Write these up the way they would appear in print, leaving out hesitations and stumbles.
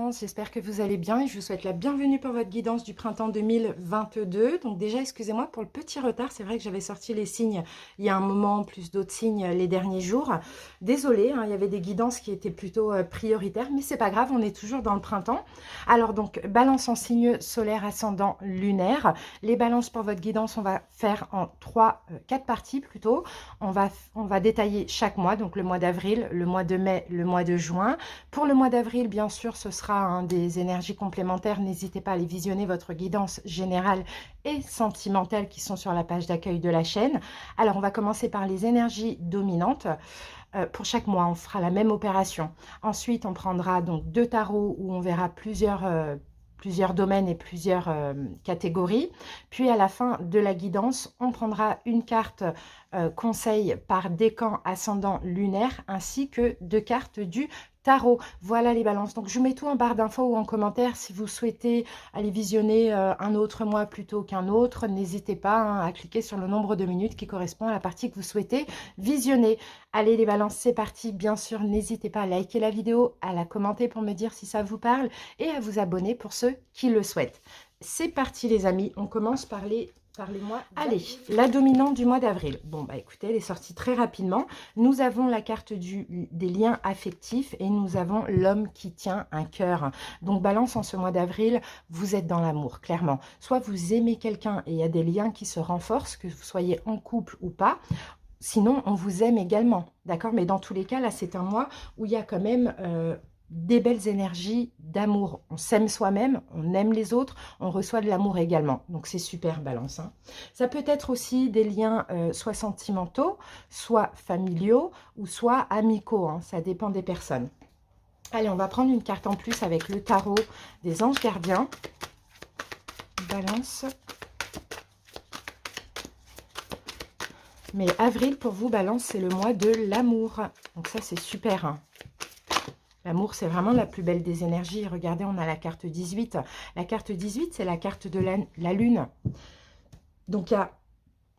balance, j'espère que vous allez bien et je vous souhaite la bienvenue pour votre guidance du printemps 2022. Donc déjà, excusez-moi pour le petit retard, c'est vrai que j'avais sorti les signes il y a un moment, plus d'autres signes les derniers jours. Désolée, hein, il y avait des guidances qui étaient plutôt prioritaires, mais c'est pas grave, on est toujours dans le printemps. Alors donc, balance en signe solaire, ascendant, lunaire. Les balances pour votre guidance, on va faire en 4 parties plutôt. On va détailler chaque mois, donc le mois d'avril, le mois de mai, le mois de juin. Pour le mois d'avril, bien sûr, ce sera des énergies complémentaires. N'hésitez pas à aller visionner votre guidance générale et sentimentale qui sont sur la page d'accueil de la chaîne. Alors, on va commencer par les énergies dominantes. Pour chaque mois, on fera la même opération. Ensuite, on prendra donc 2 tarots où on verra plusieurs domaines et plusieurs catégories. Puis à la fin de la guidance, on prendra une carte conseil par décan ascendant lunaire ainsi que 2 cartes du tarot. Voilà les balances. Donc je vous mets tout en barre d'infos ou en commentaire si vous souhaitez aller visionner un autre mois plutôt qu'un autre. N'hésitez pas hein, à cliquer sur le nombre de minutes qui correspond à la partie que vous souhaitez visionner. Allez les balances, c'est parti. Bien sûr, n'hésitez pas à liker la vidéo, à la commenter pour me dire si ça vous parle et à vous abonner pour ceux qui le souhaitent. C'est parti les amis, on commence par les mois. Allez, la dominante du mois d'avril. Bon, bah écoutez, elle est sortie très rapidement. Nous avons la carte des liens affectifs et nous avons l'homme qui tient un cœur. Donc, balance en ce mois d'avril, vous êtes dans l'amour, clairement. Soit vous aimez quelqu'un et il y a des liens qui se renforcent, que vous soyez en couple ou pas. Sinon, on vous aime également, d'accord? Mais dans tous les cas, là, c'est un mois où il y a quand même des belles énergies d'amour. On s'aime soi-même, on aime les autres, on reçoit de l'amour également. Donc, c'est super, balance. Hein. Ça peut être aussi des liens soit sentimentaux, soit familiaux, ou soit amicaux. Hein. Ça dépend des personnes. Allez, on va prendre une carte en plus avec le tarot des anges gardiens. Balance. Mais avril, pour vous, balance, c'est le mois de l'amour. Donc ça, c'est super. Hein. L'amour, c'est vraiment la plus belle des énergies. Regardez, on a la carte 18. La carte 18, c'est la carte de la lune. Donc, il y a,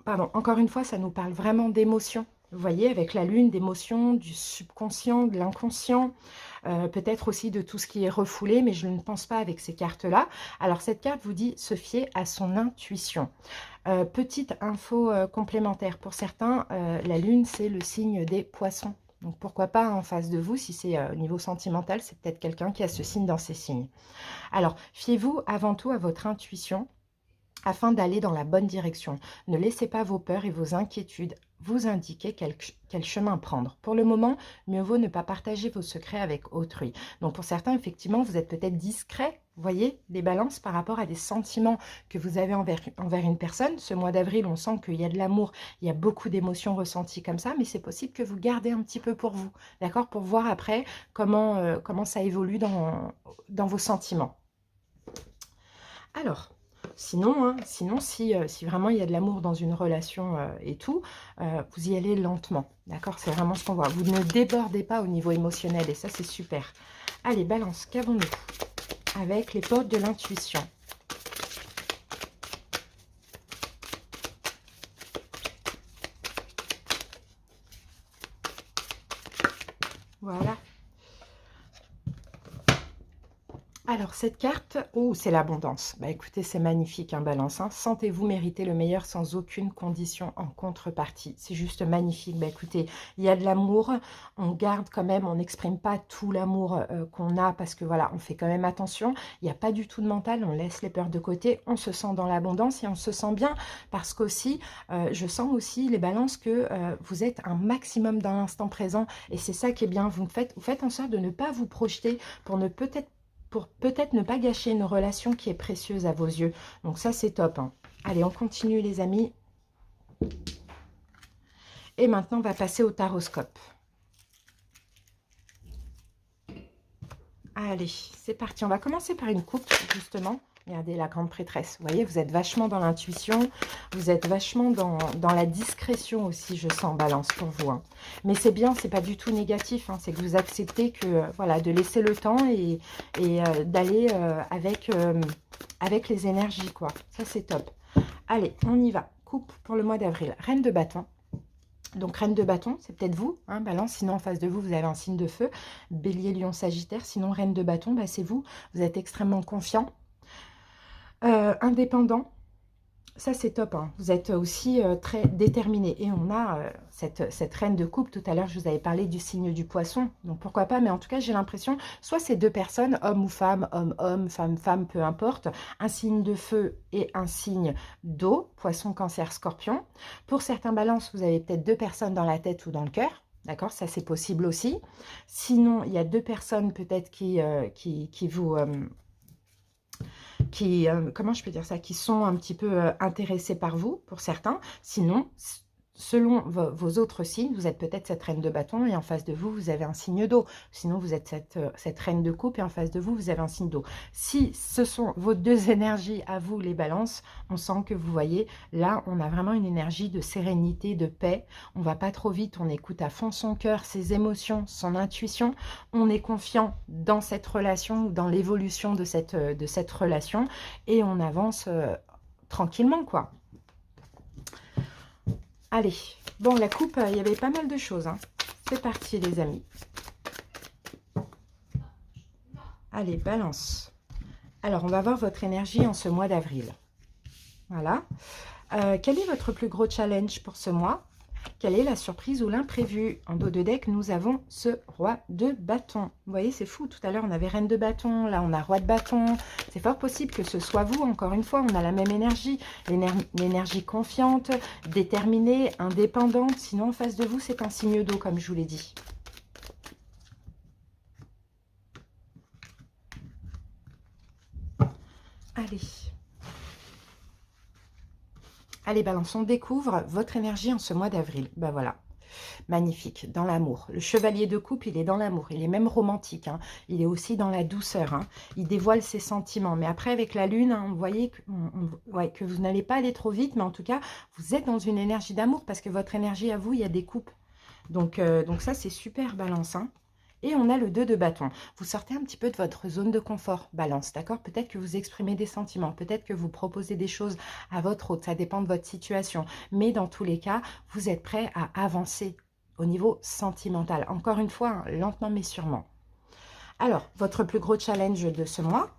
pardon, encore une fois, ça nous parle vraiment d'émotions. Vous voyez, avec la lune, d'émotions, du subconscient, de l'inconscient, peut-être aussi de tout ce qui est refoulé, mais je ne pense pas avec ces cartes-là. Alors, cette carte vous dit se fier à son intuition. Petite info complémentaire. Pour certains, la lune, c'est le signe des poissons. Donc, pourquoi pas en face de vous, si c'est au niveau sentimental, c'est peut-être quelqu'un qui a ce signe dans ses signes. Alors, fiez-vous avant tout à votre intuition afin d'aller dans la bonne direction. Ne laissez pas vos peurs et vos inquiétudes vous indiquer quel chemin prendre. Pour le moment, mieux vaut ne pas partager vos secrets avec autrui. Donc pour certains, effectivement, vous êtes peut-être discret, vous voyez, des balances par rapport à des sentiments que vous avez envers une personne. Ce mois d'avril, on sent qu'il y a de l'amour, il y a beaucoup d'émotions ressenties comme ça, mais c'est possible que vous gardez un petit peu pour vous, d'accord, pour voir après comment ça évolue dans vos sentiments. Alors, sinon, si vraiment il y a de l'amour dans une relation et tout, vous y allez lentement, d'accord? C'est vraiment ce qu'on voit. Vous ne débordez pas au niveau émotionnel et ça, c'est super. Allez, balance, qu'avons-nous avec les portes de l'intuition? Voilà. Alors, cette carte, oh, c'est l'abondance. Bah, écoutez, c'est magnifique, hein, balance. Hein. Sentez-vous mériter le meilleur sans aucune condition en contrepartie. C'est juste magnifique. Bah, écoutez, il y a de l'amour. On garde quand même, on n'exprime pas tout l'amour qu'on a parce que voilà, on fait quand même attention. Il n'y a pas du tout de mental. On laisse les peurs de côté. On se sent dans l'abondance et on se sent bien parce qu'aussi, je sens aussi les balances que vous êtes un maximum dans l'instant présent et c'est ça qui est bien. Vous faites en sorte de ne pas vous projeter pour peut-être ne pas gâcher une relation qui est précieuse à vos yeux. Donc ça, c'est top. Hein. Allez, on continue les amis. Et maintenant, on va passer au taroscope. Allez, c'est parti. On va commencer par une coupe, justement. Regardez la grande prêtresse. Vous voyez, vous êtes vachement dans l'intuition. Vous êtes vachement dans la discrétion aussi, je sens, balance pour vous. Hein. Mais c'est bien, c'est pas du tout négatif. Hein. C'est que vous acceptez que, voilà, de laisser le temps et d'aller avec les énergies, quoi. Ça, c'est top. Allez, on y va. Coupe pour le mois d'avril. Reine de bâton. Donc, reine de bâton, c'est peut-être vous, hein, balance. Sinon, en face de vous, vous avez un signe de feu. Bélier, lion, sagittaire. Sinon, reine de bâton, bah, c'est vous. Vous êtes extrêmement confiant. Indépendant. Ça, c'est top, hein. Vous êtes aussi très déterminé. Et on a cette reine de coupe. Tout à l'heure, je vous avais parlé du signe du poisson. Donc, pourquoi pas. Mais en tout cas, j'ai l'impression, soit c'est deux personnes, homme ou femme, homme, femme, femme, peu importe. Un signe de feu et un signe d'eau. Poisson, cancer, scorpion. Pour certains balances, vous avez peut-être deux personnes dans la tête ou dans le cœur. D'accord, ça c'est possible aussi. Sinon, il y a deux personnes peut-être qui vous... comment je peux dire ça, qui sont un petit peu intéressés par vous, pour certains. Sinon, selon vos autres signes, vous êtes peut-être cette reine de bâton et en face de vous, vous avez un signe d'eau. Sinon, vous êtes cette reine de coupe et en face de vous, vous avez un signe d'eau. Si ce sont vos deux énergies à vous, les balances, on sent que vous voyez, là, on a vraiment une énergie de sérénité, de paix. On va pas trop vite, on écoute à fond son cœur, ses émotions, son intuition. On est confiant dans cette relation, dans l'évolution de cette relation et on avance tranquillement, quoi. Allez, bon, la coupe, il y avait pas mal de choses, hein. C'est parti, les amis. Allez, balance. Alors, on va voir votre énergie en ce mois d'avril. Voilà. Quel est votre plus gros challenge pour ce mois? Quelle est la surprise ou l'imprévu? En dos de deck, nous avons ce roi de bâton. Vous voyez, c'est fou. Tout à l'heure, on avait reine de bâton. Là, on a roi de bâton. C'est fort possible que ce soit vous. Encore une fois, on a la même énergie. L'énergie confiante, déterminée, indépendante. Sinon, en face de vous, c'est un signe d'eau, comme je vous l'ai dit. Allez. Allez, balance, on découvre votre énergie en ce mois d'avril. Ben voilà. Magnifique, dans l'amour. Le chevalier de coupe, il est dans l'amour. Il est même romantique. Hein. Il est aussi dans la douceur. Hein. Il dévoile ses sentiments. Mais après, avec la lune, hein, vous voyez que vous n'allez pas aller trop vite. Mais en tout cas, vous êtes dans une énergie d'amour parce que votre énergie à vous, il y a des coupes. Donc ça, c'est super, balance. Hein. Et on a le 2 de bâton. Vous sortez un petit peu de votre zone de confort, balance, d'accord? Peut-être que vous exprimez des sentiments, peut-être que vous proposez des choses à votre hôte, ça dépend de votre situation. Mais dans tous les cas, vous êtes prêt à avancer au niveau sentimental. Encore une fois, hein, lentement mais sûrement. Alors, votre plus gros challenge de ce mois,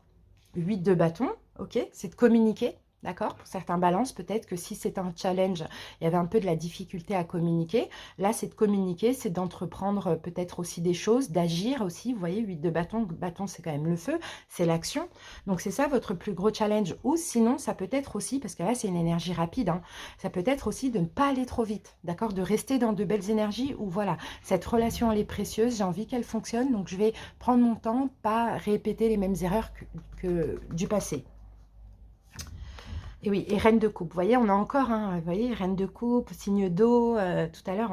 8 de bâton, ok? C'est de communiquer. D'accord? Pour certains balances, peut-être que si c'est un challenge, il y avait un peu de la difficulté à communiquer. Là, c'est de communiquer, c'est d'entreprendre peut-être aussi des choses, d'agir aussi. Vous voyez, 8 de bâton, bâton c'est quand même le feu, c'est l'action. Donc c'est ça votre plus gros challenge. Ou sinon, ça peut être aussi, parce que là c'est une énergie rapide, hein, ça peut être aussi de ne pas aller trop vite, d'accord? De rester dans de belles énergies où voilà, cette relation elle est précieuse, j'ai envie qu'elle fonctionne, donc je vais prendre mon temps, pas répéter les mêmes erreurs que du passé. Et oui, et reine de coupe, vous voyez, on a encore, hein, vous voyez, reine de coupe, signe d'eau, tout à l'heure,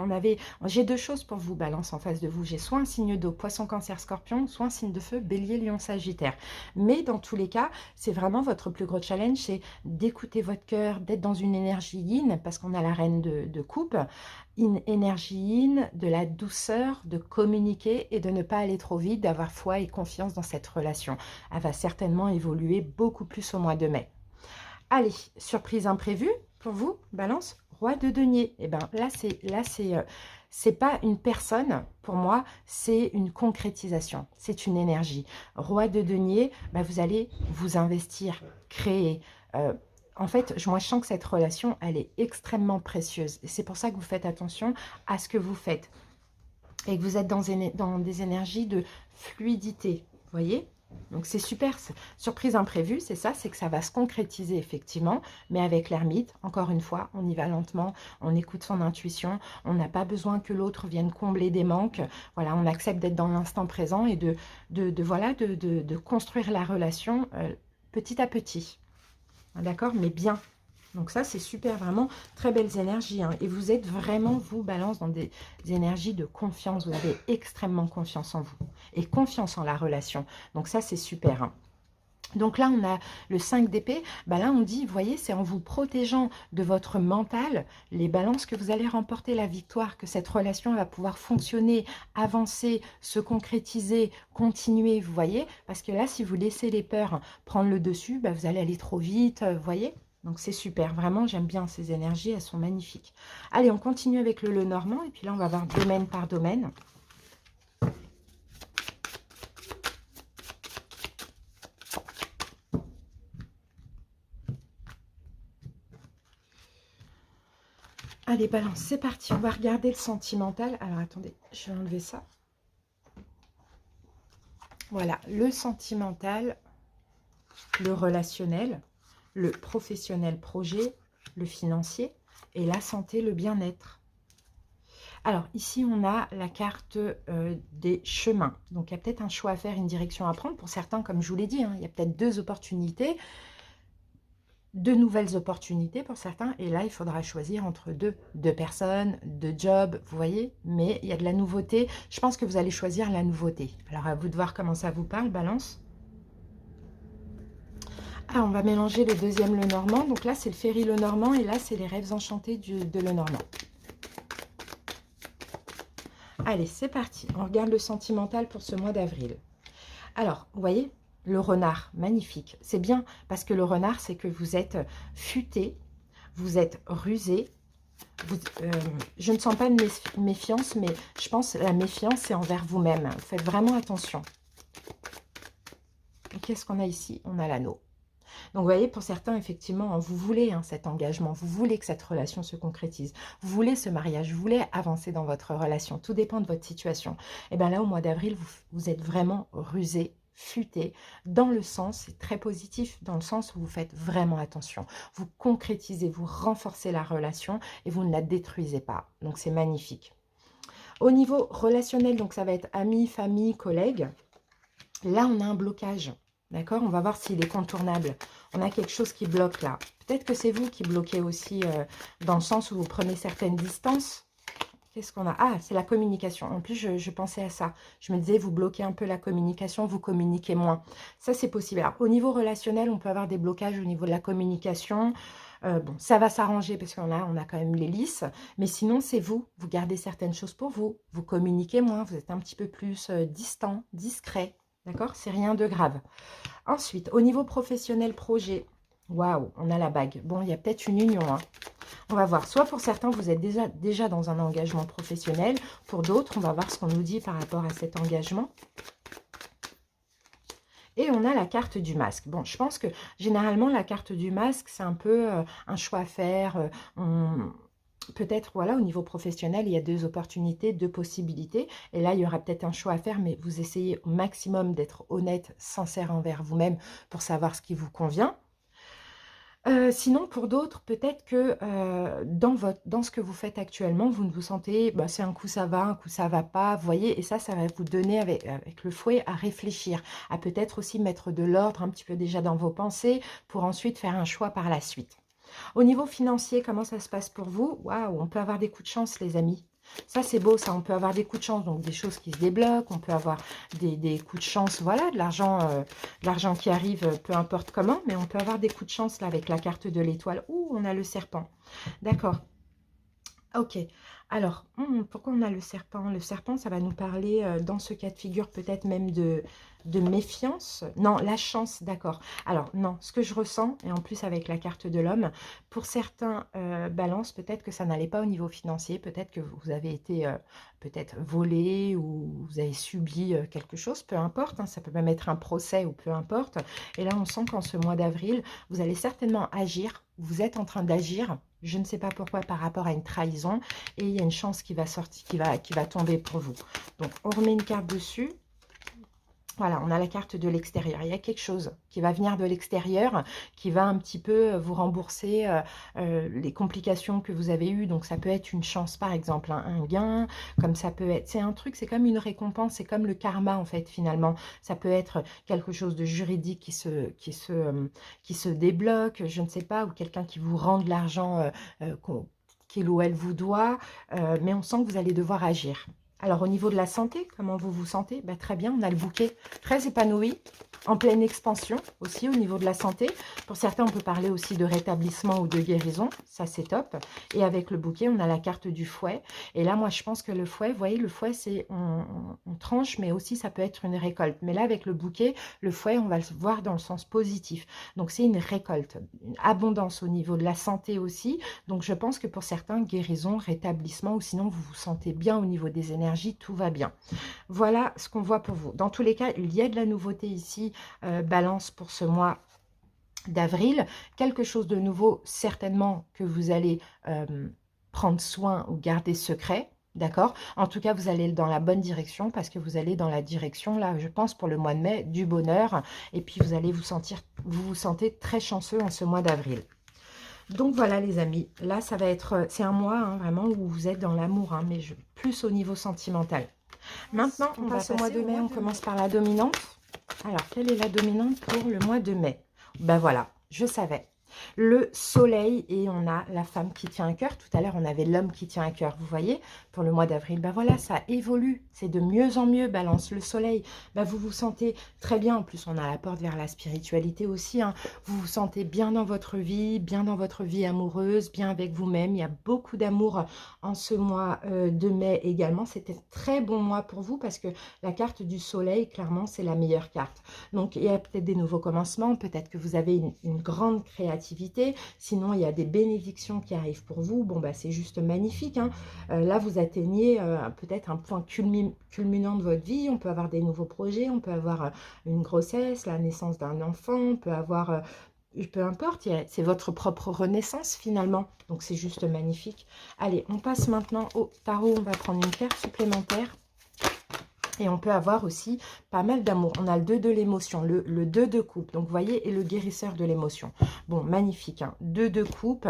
j'ai deux choses pour vous, balance en face de vous, j'ai soit un signe d'eau, poisson, cancer, scorpion, soit un signe de feu, bélier, lion, sagittaire. Mais dans tous les cas, c'est vraiment votre plus gros challenge, c'est d'écouter votre cœur, d'être dans une énergie yin, parce qu'on a la reine de coupe, une énergie yin, de la douceur, de communiquer et de ne pas aller trop vite, d'avoir foi et confiance dans cette relation. Elle va certainement évoluer beaucoup plus au mois de mai. Allez, surprise imprévue pour vous, balance, roi de denier. Et bien là, c'est pas une personne, pour moi, c'est une concrétisation, c'est une énergie. Roi de denier, ben, vous allez vous investir, créer. En fait, moi, je sens que cette relation, elle est extrêmement précieuse. Et c'est pour ça que vous faites attention à ce que vous faites. Et que vous êtes dans des énergies de fluidité, vous voyez ? Donc c'est super, surprise imprévue, c'est ça, c'est que ça va se concrétiser effectivement, mais avec l'ermite, encore une fois, on y va lentement, on écoute son intuition, on n'a pas besoin que l'autre vienne combler des manques, voilà, on accepte d'être dans l'instant présent et de construire la relation petit à petit, d'accord, mais bien. Donc ça, c'est super, vraiment très belles énergies. Hein. Et vous êtes vraiment, vous, balance, dans des énergies de confiance. Vous avez extrêmement confiance en vous et confiance en la relation. Donc ça, c'est super. Hein. Donc là, on a le 5 d'épée. Bah là, on dit, vous voyez, c'est en vous protégeant de votre mental, les balances, que vous allez remporter la victoire, que cette relation va pouvoir fonctionner, avancer, se concrétiser, continuer, vous voyez. Parce que là, si vous laissez les peurs prendre le dessus, bah, vous allez aller trop vite, vous voyez. Donc c'est super, vraiment j'aime bien ces énergies, elles sont magnifiques. Allez, on continue avec le Lenormand et puis là on va voir domaine par domaine. Allez, balance, c'est parti. On va regarder le sentimental. Alors, attendez, je vais enlever ça. Voilà, le sentimental, le relationnel, le professionnel projet, le financier et la santé, le bien-être. Alors, ici, on a la carte des chemins. Donc, il y a peut-être un choix à faire, une direction à prendre. Pour certains, comme je vous l'ai dit, hein, il y a peut-être deux opportunités. De nouvelles opportunités pour certains, et là il faudra choisir entre deux personnes, deux jobs, vous voyez, mais il y a de la nouveauté. Je pense que vous allez choisir la nouveauté. Alors à vous de voir comment ça vous parle, balance. Ah, on va mélanger le deuxième Lenormand, donc là c'est le Ferry Lenormand et là c'est les rêves enchantés de Lenormand. Allez, c'est parti, on regarde le sentimental pour ce mois d'avril. Alors, vous voyez, le renard, magnifique. C'est bien parce que le renard, c'est que vous êtes futé, vous êtes rusé. Je ne sens pas de méfiance, mais je pense que la méfiance, c'est envers vous-même. Faites vraiment attention. Qu'est-ce qu'on a ici? On a l'anneau. Donc, vous voyez, pour certains, effectivement, vous voulez cet engagement, vous voulez que cette relation se concrétise, vous voulez ce mariage, vous voulez avancer dans votre relation. Tout dépend de votre situation. Et bien là, au mois d'avril, vous êtes vraiment rusé, futé, dans le sens, c'est très positif, dans le sens où vous faites vraiment attention. Vous concrétisez, vous renforcez la relation et vous ne la détruisez pas. Donc, c'est magnifique. Au niveau relationnel, donc ça va être amis, famille, collègues. Là, on a un blocage. D'accord? On va voir s'il est contournable. On a quelque chose qui bloque là. Peut-être que c'est vous qui bloquez aussi dans le sens où vous prenez certaines distances. Qu'est-ce qu'on a? Ah, c'est la communication. En plus, je pensais à ça. Je me disais, vous bloquez un peu la communication, vous communiquez moins. Ça, c'est possible. Alors, au niveau relationnel, on peut avoir des blocages au niveau de la communication. Bon, ça va s'arranger parce qu'on a quand même l'hélice. Mais sinon, c'est vous. Vous gardez certaines choses pour vous. Vous communiquez moins. Vous êtes un petit peu plus distant, discret. D'accord? C'est rien de grave. Ensuite, au niveau professionnel projet, waouh, on a la bague. Bon, il y a peut-être une union. Hein. On va voir. Soit pour certains, vous êtes déjà dans un engagement professionnel. Pour d'autres, on va voir ce qu'on nous dit par rapport à cet engagement. Et on a la carte du masque. Bon, je pense que généralement, la carte du masque, c'est un peu un choix à faire. Peut-être, voilà, au niveau professionnel, il y a deux opportunités, deux possibilités. Et là, il y aura peut-être un choix à faire, mais vous essayez au maximum d'être honnête, sincère envers vous-même pour savoir ce qui vous convient. Sinon, pour d'autres, peut-être que dans ce que vous faites actuellement, vous ne vous sentez, bah, c'est un coup ça va pas, vous voyez, et ça va vous donner avec le fouet à réfléchir, à peut-être aussi mettre de l'ordre un petit peu déjà dans vos pensées pour ensuite faire un choix par la suite. Au niveau financier, comment ça se passe pour vous? Waouh, on peut avoir des coups de chance, les amis. Ça, c'est beau, ça. On peut avoir des coups de chance, donc des choses qui se débloquent. On peut avoir des coups de chance, voilà, de l'argent qui arrive, peu importe comment. Mais on peut avoir des coups de chance, là, avec la carte de l'étoile. Ouh, on a le serpent. D'accord. Ok. Alors, pourquoi on a le serpent? Le serpent, ça va nous parler, dans ce cas de figure, peut-être même de méfiance. Non, la chance, d'accord. Alors, non, ce que je ressens, et en plus avec la carte de l'homme, pour certains balances, peut-être que ça n'allait pas au niveau financier, peut-être que vous avez été peut-être volé ou vous avez subi quelque chose, peu importe, hein, ça peut même être un procès ou peu importe. Et là, on sent qu'en ce mois d'avril, vous allez certainement agir, vous êtes en train d'agir, je ne sais pas pourquoi, par rapport à une trahison, et il y a une chance qui va sortir, qui va tomber pour vous. Donc, on remet une carte dessus. Voilà, on a la carte de l'extérieur. Il y a quelque chose qui va venir de l'extérieur, qui va un petit peu vous rembourser les complications que vous avez eues. Donc, ça peut être une chance, par exemple, un gain, comme ça peut être... C'est un truc, c'est comme une récompense, c'est comme le karma, en fait, finalement. Ça peut être quelque chose de juridique qui se débloque, je ne sais pas, ou quelqu'un qui vous rend de l'argent qu'il ou elle vous doit, mais on sent que vous allez devoir agir. Alors, au niveau de la santé, comment vous vous sentez? Ben, très bien, on a le bouquet très épanoui, en pleine expansion aussi au niveau de la santé. Pour certains, on peut parler aussi de rétablissement ou de guérison, ça c'est top. Et avec le bouquet, on a la carte du fouet. Et là, moi, je pense que le fouet, vous voyez, le fouet, c'est on tranche, mais aussi ça peut être une récolte. Mais là, avec le bouquet, le fouet, on va le voir dans le sens positif. Donc, c'est une récolte, une abondance au niveau de la santé aussi. Donc, je pense que pour certains, guérison, rétablissement, ou sinon, vous vous sentez bien au niveau des énergies, tout va bien. Voilà ce qu'on voit pour vous. Dans tous les cas, il y a de la nouveauté ici, Balance, pour ce mois d'avril. Quelque chose de nouveau, certainement, que vous allez prendre soin ou garder secret. D'accord? En tout cas, vous allez dans la bonne direction parce que vous allez dans la direction, là, je pense, pour le mois de mai, du bonheur. Et puis, vous allez vous vous sentez très chanceux en ce mois d'avril. Donc voilà les amis, là ça va être, c'est un mois hein, vraiment où vous êtes dans l'amour, hein, mais plus au niveau sentimental. Maintenant, on passe au mois de mai, on commence par la dominante. Alors, quelle est la dominante pour le mois de mai? Ben voilà, je savais. Le soleil et on a la femme qui tient un cœur. Tout à l'heure, on avait l'homme qui tient un cœur, vous voyez, pour le mois d'avril. Ben voilà, ça évolue, c'est de mieux en mieux, Balance. Le soleil, ben vous vous sentez très bien. En plus, on a la porte vers la spiritualité aussi. Hein. Vous vous sentez bien dans votre vie amoureuse, bien avec vous-même. Il y a beaucoup d'amour en ce mois de mai également. C'était un très bon mois pour vous parce que la carte du soleil, clairement, c'est la meilleure carte. Donc, il y a peut-être des nouveaux commencements. Peut-être que vous avez une grande créativité. Sinon, il y a des bénédictions qui arrivent pour vous. Bon, bah, c'est juste magnifique. Hein. Là, vous atteignez peut-être un point culminant de votre vie. On peut avoir des nouveaux projets. On peut avoir une grossesse, la naissance d'un enfant. On peut avoir... peu importe, c'est votre propre renaissance finalement. Donc, c'est juste magnifique. Allez, on passe maintenant au tarot. On va prendre une carte supplémentaire. Et on peut avoir aussi pas mal d'amour. On a le 2 de l'émotion, le 2 de coupe. Donc, vous voyez, et le guérisseur de l'émotion. Bon, magnifique. Hein. 2 de coupe.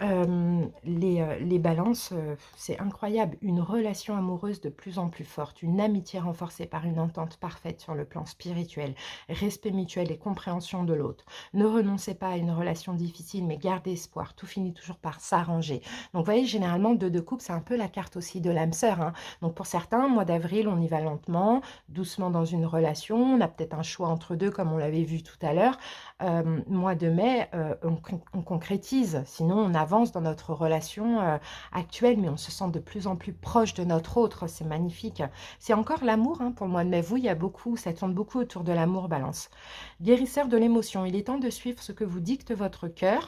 Les balances, c'est incroyable. Une relation amoureuse de plus en plus forte. Une amitié renforcée par une entente parfaite sur le plan spirituel. Respect mutuel et compréhension de l'autre. Ne renoncez pas à une relation difficile, mais gardez espoir. Tout finit toujours par s'arranger. Donc, vous voyez, généralement, 2 de coupe, c'est un peu la carte aussi de l'âme sœur. Hein. Donc, pour certains, mois d'avril, on y va lentement, doucement dans une relation. On a peut-être un choix entre deux, comme on l'avait vu tout à l'heure. Mois de mai, on concrétise. Sinon, on avance dans notre relation actuelle, mais on se sent de plus en plus proche de notre autre. C'est magnifique. C'est encore l'amour hein, pour le mois de mai. Vous, il y a beaucoup, ça tourne beaucoup autour de l'amour, Balance. Guérisseur de l'émotion. Il est temps de suivre ce que vous dicte votre cœur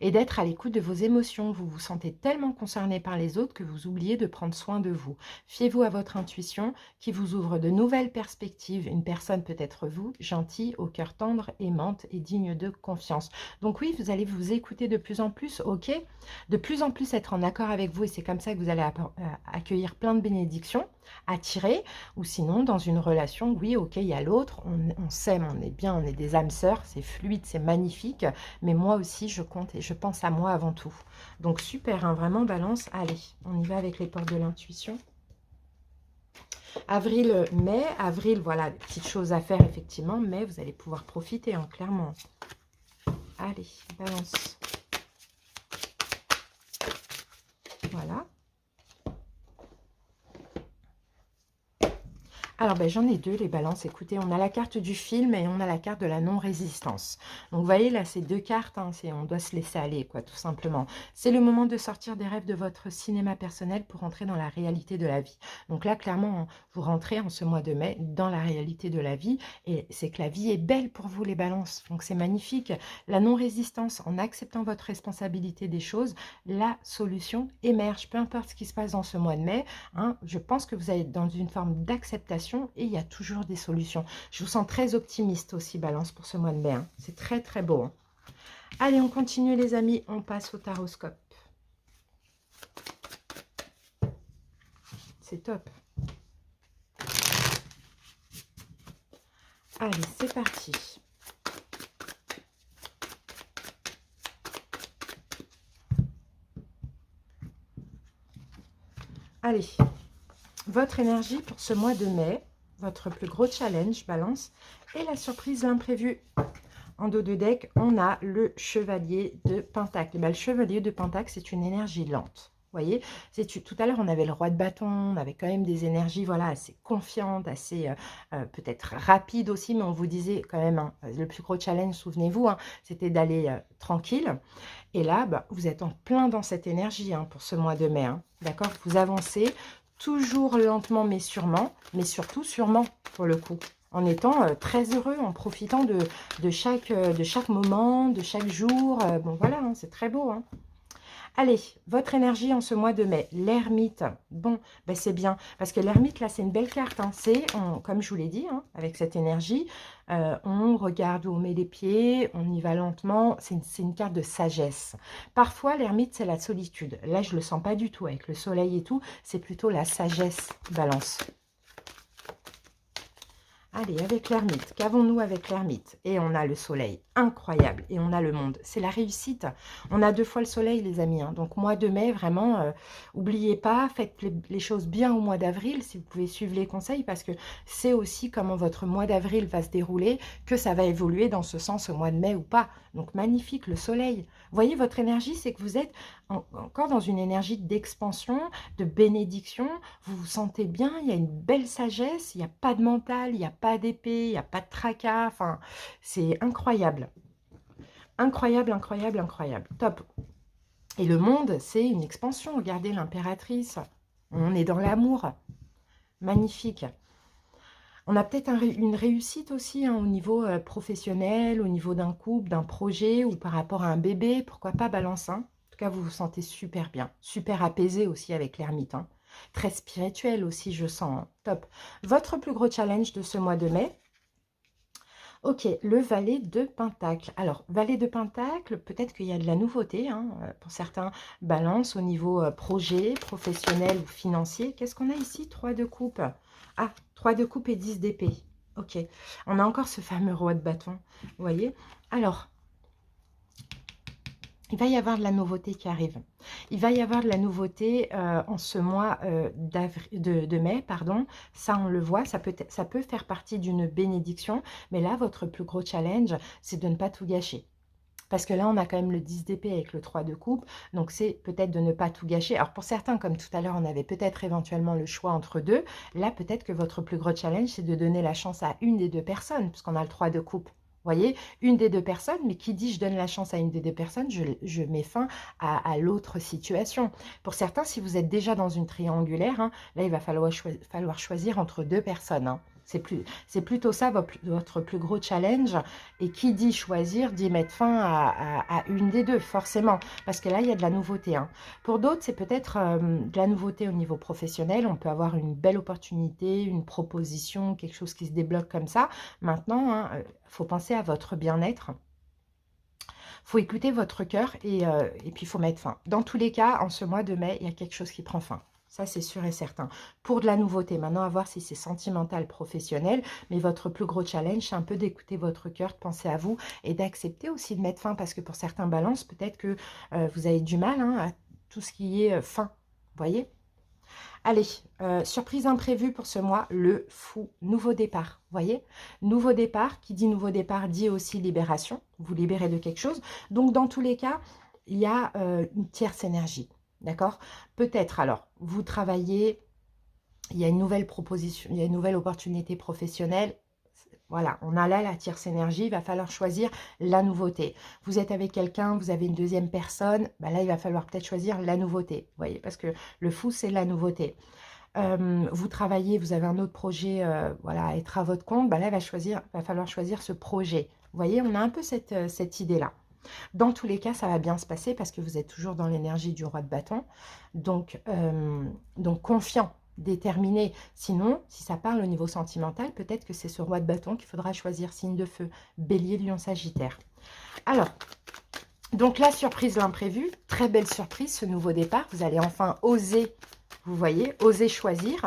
et d'être à l'écoute de vos émotions. Vous vous sentez tellement concerné par les autres que vous oubliez de prendre soin de vous. Fiez-vous à votre intuition qui vous ouvre de nouvelles perspectives. Une personne peut être vous, gentille, au cœur tendre, aimante et digne de confiance. Donc oui, vous allez vous écouter de plus en plus, ok? De plus en plus être en accord avec vous et c'est comme ça que vous allez accueillir plein de bénédictions, attirer, ou sinon dans une relation, oui, ok, il y a l'autre, on s'aime, on est bien, on est des âmes sœurs, c'est fluide, c'est magnifique, mais moi aussi je compte et je pense à moi avant tout. Donc super, hein, vraiment Balance, allez, on y va avec les portes de l'intuition. Avril, mai, avril, voilà, des petites choses à faire effectivement, mais vous allez pouvoir profiter, hein, clairement. Allez, Balance. Voilà. Alors, ben, j'en ai deux, les balances. Écoutez, on a la carte du film et on a la carte de la non-résistance. Donc, vous voyez, là, c'est deux cartes. Hein, on doit se laisser aller, quoi, tout simplement. C'est le moment de sortir des rêves de votre cinéma personnel pour entrer dans la réalité de la vie. Donc là, clairement, vous rentrez en ce mois de mai dans la réalité de la vie. Et c'est que la vie est belle pour vous, les balances. Donc, c'est magnifique. La non-résistance, en acceptant votre responsabilité des choses, la solution émerge. Peu importe ce qui se passe dans ce mois de mai, hein, je pense que vous êtes dans une forme d'acceptation et il y a toujours des solutions. Je vous sens très optimiste aussi, Balance, pour ce mois de mai. Hein. C'est très, très beau. Hein. Allez, on continue, les amis. On passe au taroscope. C'est top. Allez, c'est parti. Allez, votre énergie pour ce mois de mai, votre plus gros challenge, Balance, et la surprise, l'imprévu. En dos de deck, on a le chevalier de Pentacle. Ben, le chevalier de Pentacle, c'est une énergie lente. Voyez, tout à l'heure, on avait le roi de bâton, on avait quand même des énergies, voilà, assez confiantes, assez peut-être rapides aussi, mais on vous disait quand même, hein, le plus gros challenge, souvenez-vous, hein, c'était d'aller tranquille. Et là, bah, vous êtes en plein dans cette énergie hein, pour ce mois de mai. Hein, d'accord? Vous avancez toujours lentement mais sûrement, mais surtout sûrement pour le coup. En étant très heureux, en profitant de chaque moment, de chaque jour. Bon voilà, hein, c'est très beau. Hein. Allez, votre énergie en ce mois de mai, l'ermite. Bon, ben c'est bien, parce que l'ermite, là, c'est une belle carte. Hein. Comme je vous l'ai dit, hein, avec cette énergie, on regarde où on met les pieds, on y va lentement. C'est une carte de sagesse. Parfois, l'ermite, c'est la solitude. Là, je ne le sens pas du tout avec le soleil et tout. C'est plutôt la sagesse, balance. Allez, avec l'ermite, qu'avons-nous avec l'ermite? Et on a le soleil, incroyable, et on a le monde. C'est la réussite. On a 2 fois le soleil, les amis. Hein. Donc, mois de mai, vraiment, oubliez pas, faites les choses bien au mois d'avril, si vous pouvez suivre les conseils, parce que c'est aussi comment votre mois d'avril va se dérouler, que ça va évoluer dans ce sens au mois de mai ou pas. Donc, magnifique, le soleil. Vous voyez, votre énergie, c'est que vous êtes encore dans une énergie d'expansion, de bénédiction. Vous vous sentez bien, il y a une belle sagesse, il n'y a pas de mental, il n'y a pas d'épée, il n'y a pas de tracas. Enfin, c'est incroyable. Incroyable, incroyable, incroyable. Top. Et le monde, c'est une expansion. Regardez l'impératrice. On est dans l'amour. Magnifique. On a peut-être une réussite aussi hein, au niveau professionnel, au niveau d'un couple, d'un projet ou par rapport à un bébé. Pourquoi pas balance, hein. En tout cas, vous vous sentez super bien. Super apaisé aussi avec l'ermite. Hein. Très spirituel aussi, je sens. Hein. Top. Votre plus gros challenge de ce mois de mai. Ok, le valet de Pentacle. Alors, valet de Pentacle, peut-être qu'il y a de la nouveauté hein, pour certains balances au niveau projet, professionnel ou financier. Qu'est-ce qu'on a ici? 3 de coupe. Ah, 3 de coupe et 10 d'épée. Ok, on a encore ce fameux roi de bâton. Vous voyez? Alors, il va y avoir de la nouveauté qui arrive. Il va y avoir de la nouveauté en ce mois de mai, pardon. Ça, on le voit, ça peut faire partie d'une bénédiction. Mais là, votre plus gros challenge, c'est de ne pas tout gâcher. Parce que là, on a quand même le 10 d'épée avec le 3 de coupe. Donc, c'est peut-être de ne pas tout gâcher. Alors, pour certains, comme tout à l'heure, on avait peut-être éventuellement le choix entre deux. Là, peut-être que votre plus gros challenge, c'est de donner la chance à une des 2 personnes, puisqu'on a le 3 de coupe. Vous voyez, une des 2 personnes, mais qui dit je donne la chance à une des 2 personnes, je mets fin à l'autre situation. Pour certains, si vous êtes déjà dans une triangulaire, hein, là, il va falloir choisir entre 2 personnes. Hein. C'est plutôt ça votre plus gros challenge. Et qui dit choisir, dit mettre fin à une des 2, forcément. Parce que là, il y a de la nouveauté. Hein. Pour d'autres, c'est peut-être de la nouveauté au niveau professionnel. On peut avoir une belle opportunité, une proposition, quelque chose qui se débloque comme ça. Maintenant, hein, faut penser à votre bien-être. Faut écouter votre cœur et puis il faut mettre fin. Dans tous les cas, en ce mois de mai, il y a quelque chose qui prend fin. Ça, c'est sûr et certain. Pour de la nouveauté, maintenant, à voir si c'est sentimental, professionnel, mais votre plus gros challenge, c'est un peu d'écouter votre cœur, de penser à vous et d'accepter aussi de mettre fin, parce que pour certains balances, peut-être que vous avez du mal hein, à tout ce qui est fin. Vous voyez? Allez, surprise imprévue pour ce mois, le fou, nouveau départ, vous voyez? Nouveau départ, qui dit nouveau départ, dit aussi libération, vous libérez de quelque chose. Donc, dans tous les cas, il y a une tierce énergie, d'accord? Peut-être, alors, vous travaillez, il y a une nouvelle proposition, il y a une nouvelle opportunité professionnelle. Voilà, on a là la tierce énergie, il va falloir choisir la nouveauté. Vous êtes avec quelqu'un, vous avez une deuxième personne, bah là, il va falloir peut-être choisir la nouveauté. Vous voyez, parce que le fou, c'est la nouveauté. Vous travaillez, vous avez un autre projet, voilà, à être à votre compte, bah là, il va falloir choisir ce projet. Vous voyez, on a un peu cette idée-là. Dans tous les cas, ça va bien se passer parce que vous êtes toujours dans l'énergie du roi de bâton. Donc confiant, déterminé. Sinon, si ça parle au niveau sentimental, peut-être que c'est ce roi de bâton qu'il faudra choisir. Signe de feu, bélier, lion, sagittaire. Alors, donc la surprise, l'imprévu, très belle surprise, ce nouveau départ. Vous allez enfin oser, vous voyez, oser choisir.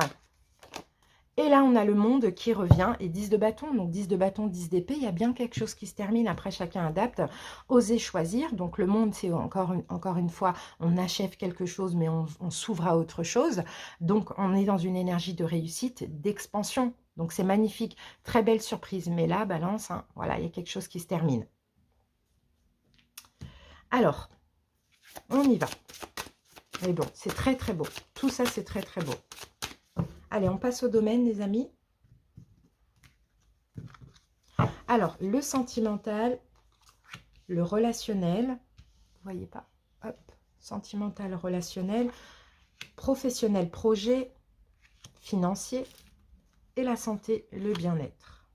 Et là, on a le monde qui revient et 10 de bâton. Donc 10 de bâton, 10 d'épée. Il y a bien quelque chose qui se termine. Après, chacun adapte. Oser choisir. Donc le monde, c'est encore une fois, on achève quelque chose, mais on s'ouvre à autre chose. Donc on est dans une énergie de réussite, d'expansion. Donc c'est magnifique. Très belle surprise. Mais là, balance, hein, voilà, il y a quelque chose qui se termine. Alors, on y va. Mais bon, c'est très très beau. Tout ça, c'est très très beau. Allez, on passe au domaine, les amis. Alors, le sentimental, le relationnel, vous voyez pas, hop, sentimental, relationnel, professionnel, projet, financier et la santé, le bien-être.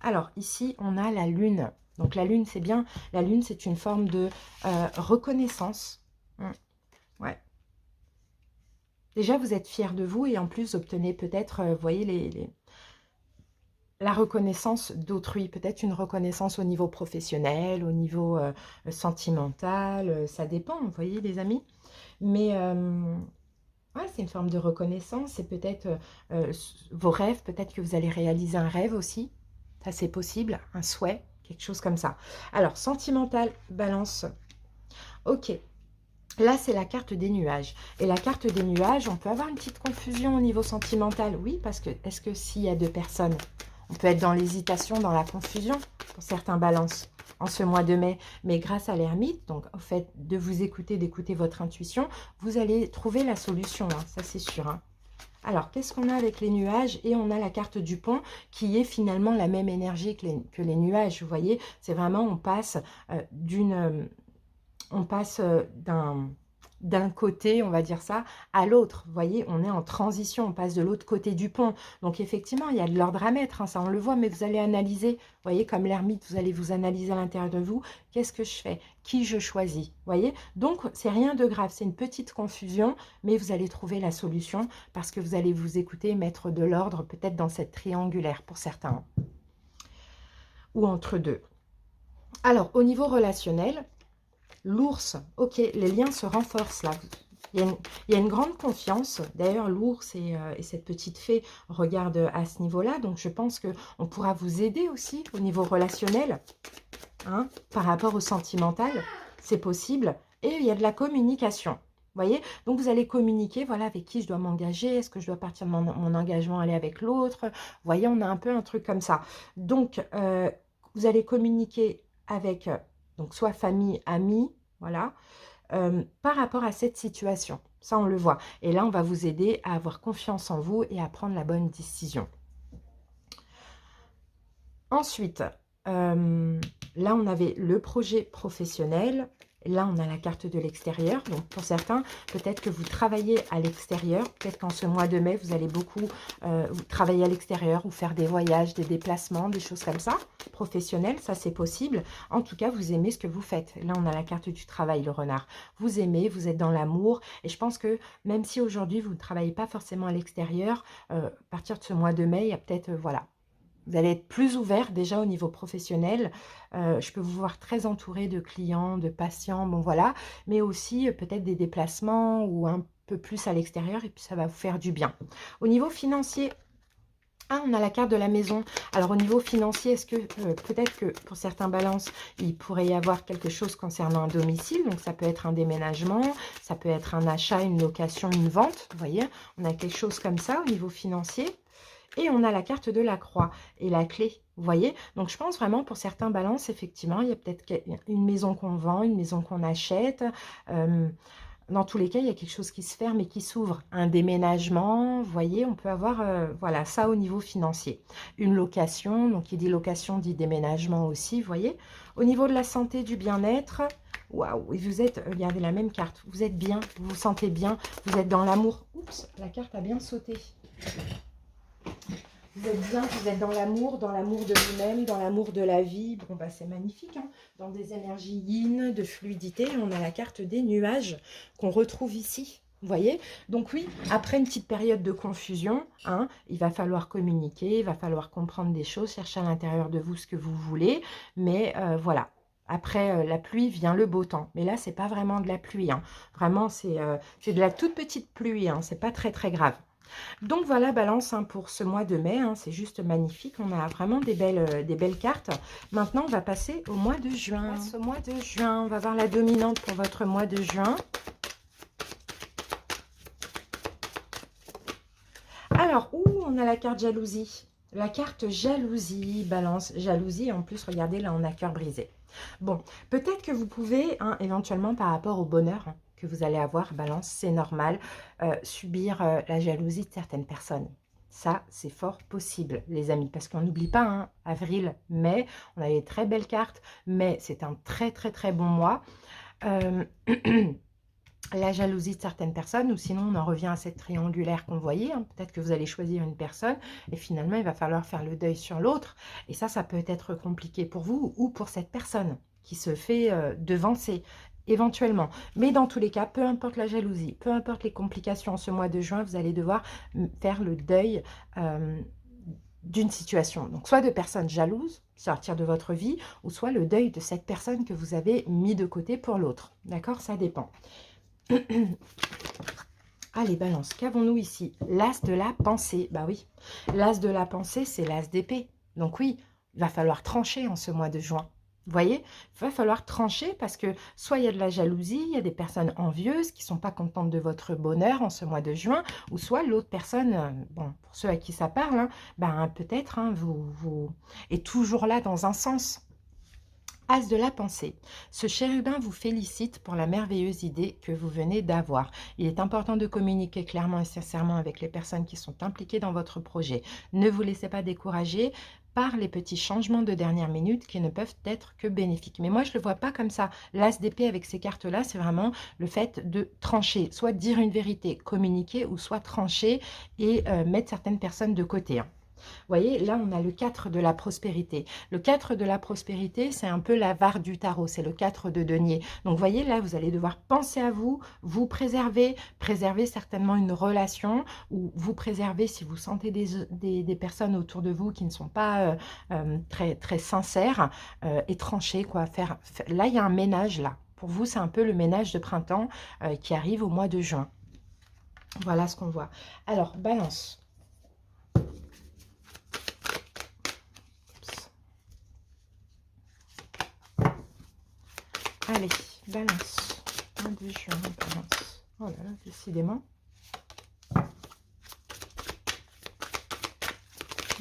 Alors, ici, on a la lune. Donc, la lune, c'est bien. La lune, c'est une forme de reconnaissance. Ouais. Déjà, vous êtes fiers de vous et en plus, vous obtenez peut-être, vous voyez, la reconnaissance d'autrui. Peut-être une reconnaissance au niveau professionnel, au niveau sentimental. Ça dépend, vous voyez, les amis. Mais ouais, c'est une forme de reconnaissance. C'est peut-être vos rêves. Peut-être que vous allez réaliser un rêve aussi. Ça, c'est possible. Un souhait, quelque chose comme ça. Alors, sentimental, balance. Ok. Là, c'est la carte des nuages. Et la carte des nuages, on peut avoir une petite confusion au niveau sentimental. Oui, parce que, est-ce que s'il y a deux personnes, on peut être dans l'hésitation, dans la confusion, pour certains balances, en ce mois de mai. Mais grâce à l'ermite, donc au fait de vous écouter, d'écouter votre intuition, vous allez trouver la solution, hein, ça c'est sûr. Hein. Alors, qu'est-ce qu'on a avec les nuages? Et on a la carte du pont qui est finalement la même énergie que les nuages. Vous voyez, c'est vraiment, on passe d'un côté, on va dire ça, à l'autre. Vous voyez, on est en transition, on passe de l'autre côté du pont. Donc, effectivement, il y a de l'ordre à mettre, hein, ça on le voit, mais vous allez analyser. Vous voyez, comme l'ermite, vous allez vous analyser à l'intérieur de vous. Qu'est-ce que je fais? Qui je choisis? Vous voyez? Donc, c'est rien de grave, c'est une petite confusion, mais vous allez trouver la solution parce que vous allez vous écouter, mettre de l'ordre, peut-être dans cette triangulaire pour certains. Ou entre deux. Alors, au niveau relationnel, l'ours, ok, les liens se renforcent là. Il y a une grande confiance. D'ailleurs, l'ours et cette petite fée regardent à ce niveau-là. Donc, je pense qu'on pourra vous aider aussi au niveau relationnel. Hein, par rapport au sentimental, c'est possible. Et il y a de la communication. Vous voyez? Donc, vous allez communiquer, voilà, avec qui je dois m'engager. Est-ce que je dois partir de mon engagement, aller avec l'autre? Vous voyez, on a un peu un truc comme ça. Donc, vous allez communiquer avec... donc, soit famille, amis, voilà, par rapport à cette situation. Ça, on le voit. Et là, on va vous aider à avoir confiance en vous et à prendre la bonne décision. Ensuite, là, on avait le projet professionnel. Là, on a la carte de l'extérieur. Donc, pour certains, peut-être que vous travaillez à l'extérieur. Peut-être qu'en ce mois de mai, vous allez beaucoup travailler à l'extérieur ou faire des voyages, des déplacements, des choses comme ça. Professionnel, ça, c'est possible. En tout cas, vous aimez ce que vous faites. Là, on a la carte du travail, le renard. Vous aimez, vous êtes dans l'amour. Et je pense que même si aujourd'hui, vous ne travaillez pas forcément à l'extérieur, à partir de ce mois de mai, il y a peut-être, voilà, vous allez être plus ouvert déjà au niveau professionnel. Je peux vous voir très entouré de clients, de patients, bon voilà. Mais aussi peut-être des déplacements ou un peu plus à l'extérieur et puis ça va vous faire du bien. Au niveau financier, on a la carte de la maison. Alors au niveau financier, est-ce que peut-être que pour certains balances, il pourrait y avoir quelque chose concernant un domicile. Donc ça peut être un déménagement, ça peut être un achat, une location, une vente. Vous voyez, on a quelque chose comme ça au niveau financier. Et on a la carte de la croix et la clé, vous voyez. Donc, je pense vraiment pour certains balances, effectivement, il y a peut-être une maison qu'on vend, une maison qu'on achète. Dans tous les cas, il y a quelque chose qui se ferme et qui s'ouvre. Un déménagement, vous voyez, on peut avoir voilà, ça au niveau financier. Une location, donc qui dit location dit déménagement aussi, vous voyez. Au niveau de la santé, du bien-être, waouh, vous êtes, regardez la même carte, vous êtes bien, vous vous sentez bien, vous êtes dans l'amour. Oups, la carte a bien sauté. Vous êtes bien, vous êtes dans l'amour de vous-même, dans l'amour de la vie. Bon, bah, c'est magnifique, hein. Dans des énergies yin, de fluidité. On a la carte des nuages qu'on retrouve ici. Vous voyez? Donc oui, après une petite période de confusion, hein, il va falloir communiquer, il va falloir comprendre des choses, chercher à l'intérieur de vous ce que vous voulez. Mais voilà. Après la pluie vient le beau temps. Mais là, c'est pas vraiment de la pluie. Hein. Vraiment, c'est de la toute petite pluie. Hein. C'est pas très, très grave. Donc voilà, balance hein, pour ce mois de mai, hein, c'est juste magnifique, on a vraiment des belles cartes. Maintenant, on va passer au mois de juin. Ce mois de juin, on va voir la dominante pour votre mois de juin. Alors, on a la carte jalousie. La carte jalousie, balance, jalousie, en plus, regardez, là, on a cœur brisé. Bon, peut-être que vous pouvez, hein, éventuellement par rapport au bonheur, hein, que vous allez avoir, Balance, c'est normal. Subir la jalousie de certaines personnes. Ça, c'est fort possible, les amis, parce qu'on n'oublie pas, hein, avril, mai, on a des très belles cartes, mais c'est un très, très, très bon mois. La jalousie de certaines personnes, ou sinon on en revient à cette triangulaire qu'on voyait, hein. Peut-être que vous allez choisir une personne et finalement il va falloir faire le deuil sur l'autre, et ça peut être compliqué pour vous ou pour cette personne qui se fait devancer éventuellement. Mais dans tous les cas, peu importe la jalousie, peu importe les complications ce mois de juin, vous allez devoir faire le deuil d'une situation. Donc soit de personnes jalouses, sortir de votre vie, ou soit le deuil de cette personne que vous avez mis de côté pour l'autre. D'accord? Ça dépend. Allez, Balance, qu'avons-nous ici? L'as de la pensée. Bah oui, l'as de la pensée, c'est l'as d'épée. Donc oui, il va falloir trancher en ce mois de juin. Vous voyez, il va falloir trancher parce que soit il y a de la jalousie, il y a des personnes envieuses qui ne sont pas contentes de votre bonheur en ce mois de juin, ou soit l'autre personne, bon, pour ceux à qui ça parle, hein, ben, peut-être vous est toujours là dans un sens. As de la pensée. Ce chérubin vous félicite pour la merveilleuse idée que vous venez d'avoir. Il est important de communiquer clairement et sincèrement avec les personnes qui sont impliquées dans votre projet. Ne vous laissez pas décourager par les petits changements de dernière minute qui ne peuvent être que bénéfiques. Mais moi, je ne le vois pas comme ça. L'as d'épée avec ces cartes-là, c'est vraiment le fait de trancher, soit dire une vérité, communiquer, ou soit trancher et mettre certaines personnes de côté, hein. Vous voyez, là, on a le 4 de la prospérité. Le 4 de la prospérité, c'est un peu la VAR du tarot, c'est le 4 de denier. Donc, vous voyez, là, vous allez devoir penser à vous, vous préserver certainement une relation, ou vous préserver si vous sentez des personnes autour de vous qui ne sont pas très, très sincères, et trancher, quoi. Là, il y a un ménage, là. Pour vous, c'est un peu le ménage de printemps qui arrive au mois de juin. Voilà ce qu'on voit. Alors, Balance. Allez, Balance. 1, 2 juin, Balance. Oh là là, décidément.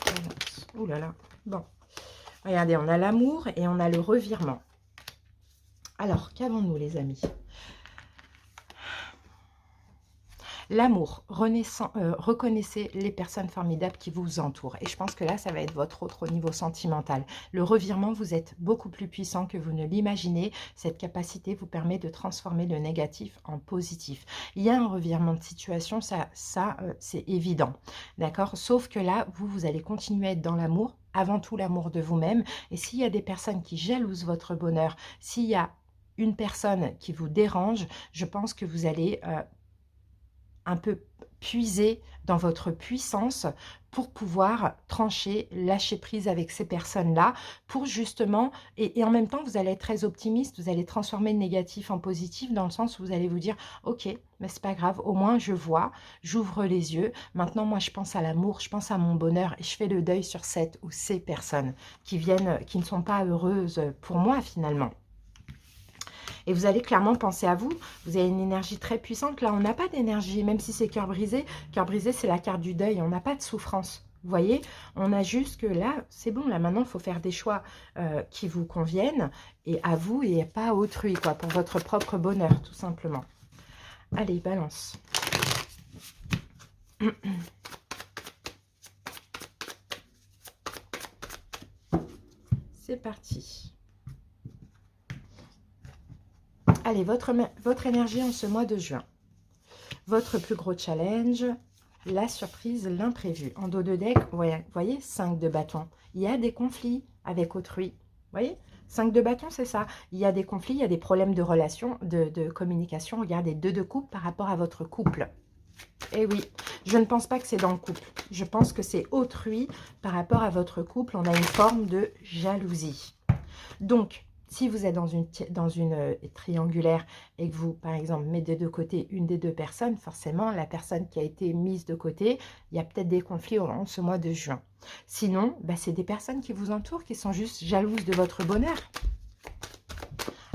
Balance. Oh là là. Bon. Regardez, on a l'amour et on a le revirement. Alors, qu'avons-nous, les amis? L'amour, reconnaissez les personnes formidables qui vous entourent. Et je pense que là, ça va être votre autre au niveau sentimental. Le revirement, vous êtes beaucoup plus puissant que vous ne l'imaginez. Cette capacité vous permet de transformer le négatif en positif. Il y a un revirement de situation, ça c'est évident. D'accord? Sauf que là, vous allez continuer à être dans l'amour, avant tout l'amour de vous-même. Et s'il y a des personnes qui jalousent votre bonheur, s'il y a une personne qui vous dérange, je pense que vous allez un peu puiser dans votre puissance pour pouvoir trancher, lâcher prise avec ces personnes-là, pour justement, et en même temps, vous allez être très optimiste, vous allez transformer le négatif en positif, dans le sens où vous allez vous dire, ok, mais c'est pas grave, au moins je vois, j'ouvre les yeux, maintenant moi je pense à l'amour, je pense à mon bonheur, et je fais le deuil sur cette ou ces personnes qui ne sont pas heureuses pour moi finalement. Et vous allez clairement penser à vous. Vous avez une énergie très puissante. Là, on n'a pas d'énergie, même si c'est cœur brisé. Cœur brisé, c'est la carte du deuil. On n'a pas de souffrance. Vous voyez, on a juste que là, c'est bon. Là, maintenant, il faut faire des choix qui vous conviennent. Et à vous et pas à autrui, quoi. Pour votre propre bonheur, tout simplement. Allez, Balance. C'est parti. Allez, votre énergie en ce mois de juin. Votre plus gros challenge, la surprise, l'imprévu. En dos de deck, vous voyez, 5 de bâton. Il y a des conflits avec autrui. Vous voyez, 5 de bâton, c'est ça. Il y a des conflits, il y a des problèmes de relation, de communication. Regardez, 2 de coupe par rapport à votre couple. Eh oui, je ne pense pas que c'est dans le couple. Je pense que c'est autrui par rapport à votre couple. On a une forme de jalousie. Donc, si vous êtes dans une triangulaire et que vous, par exemple, mettez de côté une des deux personnes, forcément, la personne qui a été mise de côté, il y a peut-être des conflits en ce mois de juin. Sinon, bah, c'est des personnes qui vous entourent, qui sont juste jalouses de votre bonheur.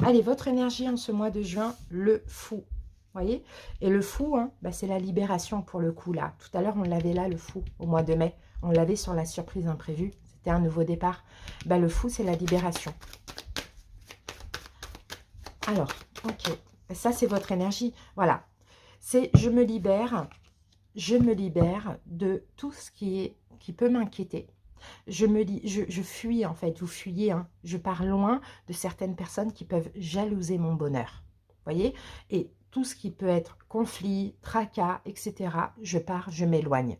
Allez, votre énergie en ce mois de juin, le fou. Voyez? Et le fou, hein, bah, c'est la libération pour le coup, là. Tout à l'heure, on l'avait là, le fou, au mois de mai. On l'avait sur la surprise imprévue. C'était un nouveau départ. Bah, le fou, c'est la libération. Alors, ok, Ça, c'est votre énergie. Voilà. C'est je me libère de tout ce qui peut m'inquiéter. Je fuis en fait, vous fuyez, hein. Je pars loin de certaines personnes qui peuvent jalouser mon bonheur. Voyez? Et tout ce qui peut être conflit, tracas, etc., je pars, je m'éloigne.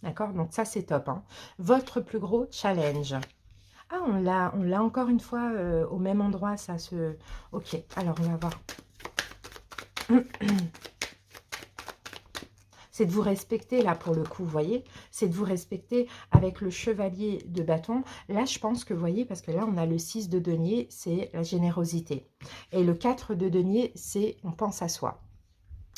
D'accord? Donc ça, c'est top, hein. Votre plus gros challenge. Ah, on l'a encore une fois au même endroit, ça se... Ok, alors on va voir. C'est de vous respecter là pour le coup, vous voyez. C'est de vous respecter avec le chevalier de bâton. Là, je pense que, vous voyez, parce que là, on a le 6 de denier, c'est la générosité. Et le 4 de denier, c'est on pense à soi.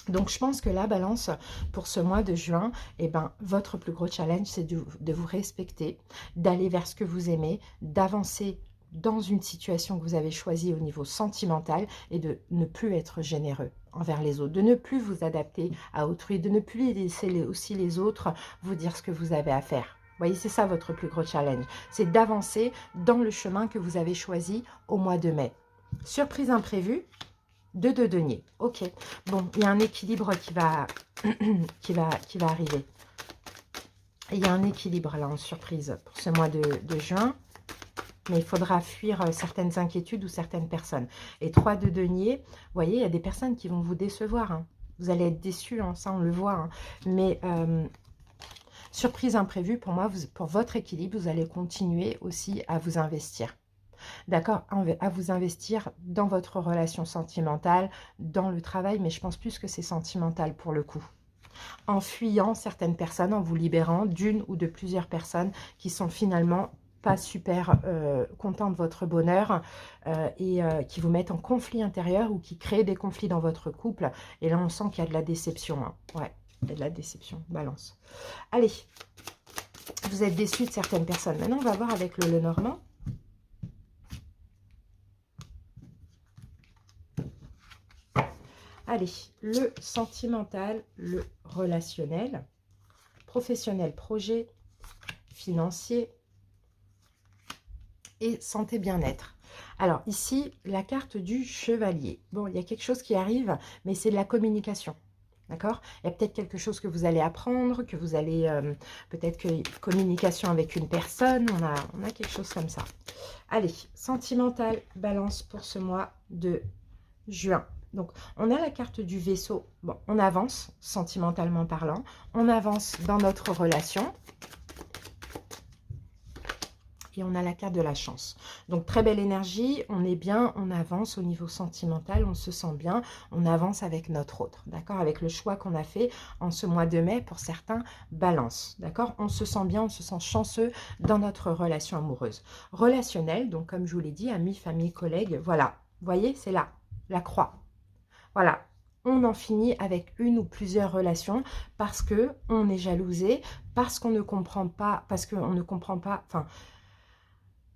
Donc, je pense que la balance, pour ce mois de juin, eh ben, votre plus gros challenge, c'est de vous respecter, d'aller vers ce que vous aimez, d'avancer dans une situation que vous avez choisie au niveau sentimental et de ne plus être généreux envers les autres, de ne plus vous adapter à autrui, de ne plus laisser aussi les autres vous dire ce que vous avez à faire. Vous voyez, c'est ça votre plus gros challenge, c'est d'avancer dans le chemin que vous avez choisi au mois de mai. Surprise imprévue, 2 de denier. Ok, bon, il y a un équilibre qui va arriver. Il y a un équilibre là en surprise pour ce mois de juin. Mais il faudra fuir certaines inquiétudes ou certaines personnes. Et 3 de denier, vous voyez, il y a des personnes qui vont vous décevoir. Hein. Vous allez être déçus, hein, ça on le voit. Hein. Mais surprise imprévue, pour moi, pour votre équilibre, vous allez continuer aussi à vous investir. D'accord, à vous investir dans votre relation sentimentale, dans le travail, mais je pense plus que c'est sentimental pour le coup. En fuyant certaines personnes, en vous libérant d'une ou de plusieurs personnes qui sont finalement pas super contents de votre bonheur et qui vous mettent en conflit intérieur ou qui créent des conflits dans votre couple. Et là, on sent qu'il y a de la déception. Hein. Ouais, il y a de la déception. Balance. Allez, vous êtes déçus de certaines personnes. Maintenant, on va voir avec le Lenormand. Allez, le sentimental, le relationnel, professionnel, projet, financier et santé bien-être. Alors ici, la carte du chevalier. Bon, il y a quelque chose qui arrive, mais c'est de la communication. D'accord? Il y a peut-être quelque chose que vous allez apprendre, que vous allez... peut-être que communication avec une personne, on a quelque chose comme ça. Allez, sentimental, balance pour ce mois de juin. Donc, on a la carte du vaisseau. Bon, on avance, sentimentalement parlant. On avance dans notre relation. Et on a la carte de la chance. Donc, très belle énergie. On est bien, on avance au niveau sentimental. On se sent bien. On avance avec notre autre. D'accord? Avec le choix qu'on a fait en ce mois de mai, pour certains, balance. D'accord? On se sent bien, on se sent chanceux dans notre relation amoureuse. Relationnelle, donc comme je vous l'ai dit, amis, famille, collègues. Voilà. Vous voyez, c'est là, la croix. Voilà, on en finit avec une ou plusieurs relations parce que on est jalousé, parce qu'on ne comprend pas, enfin,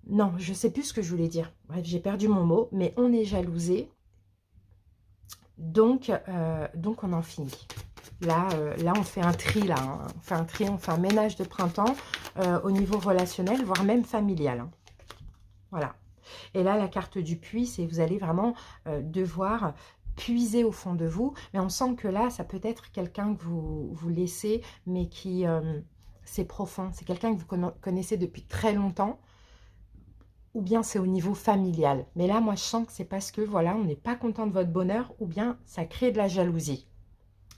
non, je ne sais plus ce que je voulais dire. Bref, j'ai perdu mon mot, mais on est jalousé, donc on en finit. Là, on fait un tri, là, hein. On fait un tri, on fait un ménage de printemps au niveau relationnel, voire même familial. Hein. Voilà. Et là, la carte du puits, c'est vous allez vraiment devoir puiser au fond de vous, mais on sent que là, ça peut être quelqu'un que vous laissez, mais qui, c'est profond, c'est quelqu'un que vous connaissez depuis très longtemps, ou bien c'est au niveau familial. Mais là, moi, je sens que c'est parce que, voilà, on n'est pas content de votre bonheur, ou bien ça crée de la jalousie.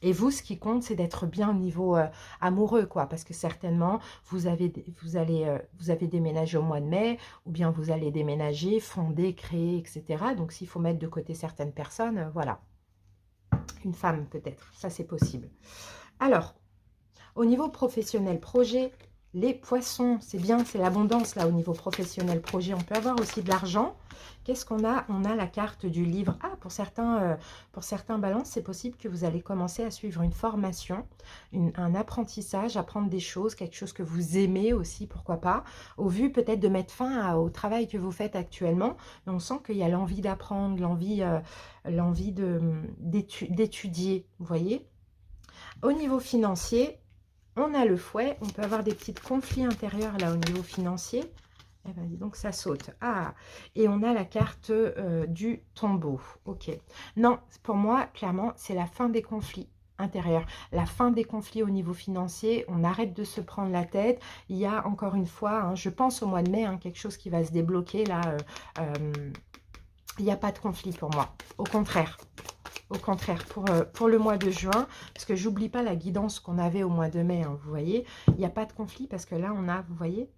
Et vous, ce qui compte, c'est d'être bien au niveau amoureux, quoi. Parce que certainement, vous avez déménagé au mois de mai, ou bien vous allez déménager, fonder, créer, etc. Donc, s'il faut mettre de côté certaines personnes, voilà. Une femme, peut-être. Ça, c'est possible. Alors, au niveau professionnel, projet, les poissons, c'est bien, c'est l'abondance, là, au niveau professionnel, projet. On peut avoir aussi de l'argent. Qu'est-ce qu'on a? On a la carte du livre. Ah, pour certains balances, c'est possible que vous allez commencer à suivre une formation, un apprentissage, apprendre des choses, quelque chose que vous aimez aussi, pourquoi pas, au vu peut-être de mettre fin au travail que vous faites actuellement. Mais on sent qu'il y a l'envie d'apprendre, l'envie d'étudier, vous voyez. Au niveau financier, on a le fouet, on peut avoir des petits conflits intérieurs là au niveau financier. Eh ben, dis donc, ça saute. Ah, et on a la carte du tombeau. Ok. Non, pour moi, clairement, c'est la fin des conflits intérieurs. La fin des conflits au niveau financier. On arrête de se prendre la tête. Il y a encore une fois, hein, je pense au mois de mai, hein, quelque chose qui va se débloquer là. Il n'y a pas de conflit pour moi. Au contraire. Au contraire, pour le mois de juin, parce que j'oublie pas la guidance qu'on avait au mois de mai, hein, vous voyez, il n'y a pas de conflit parce que là, on a, vous voyez,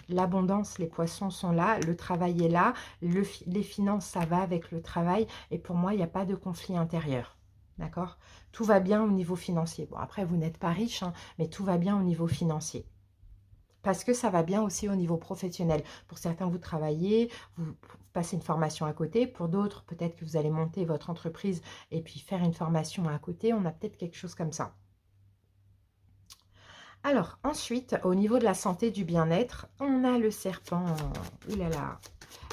l'abondance, les poissons sont là, le travail est là, les finances, ça va avec le travail. Et pour moi, il n'y a pas de conflit intérieur. D'accord? Tout va bien au niveau financier. Bon, après, vous n'êtes pas riche, hein, mais tout va bien au niveau financier. Parce que ça va bien aussi au niveau professionnel. Pour certains, vous travaillez, vous passez une formation à côté. Pour d'autres, peut-être que vous allez monter votre entreprise et puis faire une formation à côté. On a peut-être quelque chose comme ça. Alors, ensuite, au niveau de la santé, du bien-être, on a le serpent. Ouh là là.